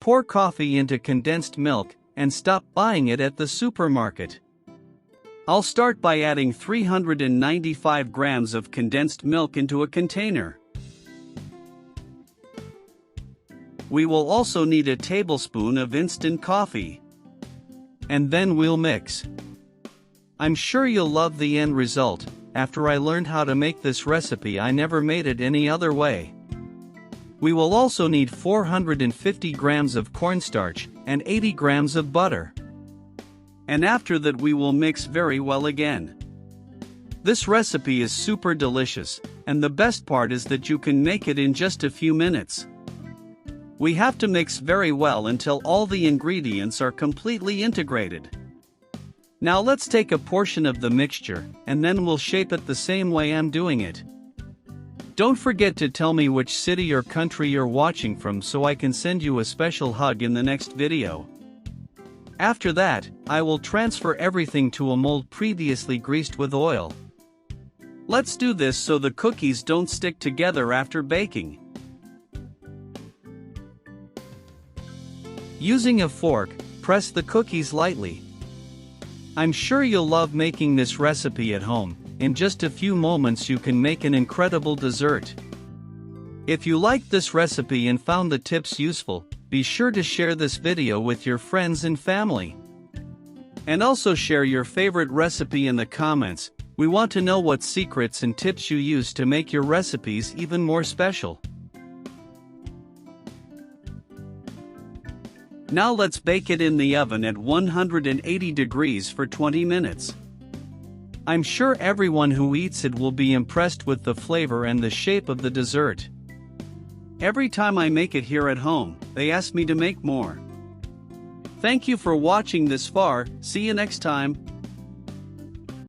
Pour coffee into condensed milk, and stop buying it at the supermarket. I'll start by adding 395 grams of condensed milk into a container. We will also need a tablespoon of instant coffee. And then we'll mix. I'm sure you'll love the end result. After I learned how to make this recipe, I never made it any other way. We will also need 450 grams of cornstarch and 80 grams of butter. And after that we will mix very well again. This recipe is super delicious, and the best part is that you can make it in just a few minutes. We have to mix very well until all the ingredients are completely integrated. Now let's take a portion of the mixture, and then we'll shape it the same way I'm doing it. Don't forget to tell me which city or country you're watching from so I can send you a special hug in the next video. After that, I will transfer everything to a mold previously greased with oil. Let's do this so the cookies don't stick together after baking. Using a fork, press the cookies lightly. I'm sure you'll love making this recipe at home. In just a few moments you can make an incredible dessert. If you liked this recipe and found the tips useful, be sure to share this video with your friends and family. And also share your favorite recipe in the comments. We want to know what secrets and tips you use to make your recipes even more special. Now let's bake it in the oven at 180 degrees for 20 minutes. I'm sure everyone who eats it will be impressed with the flavor and the shape of the dessert. Every time I make it here at home, they ask me to make more. Thank you for watching this far. See you next time.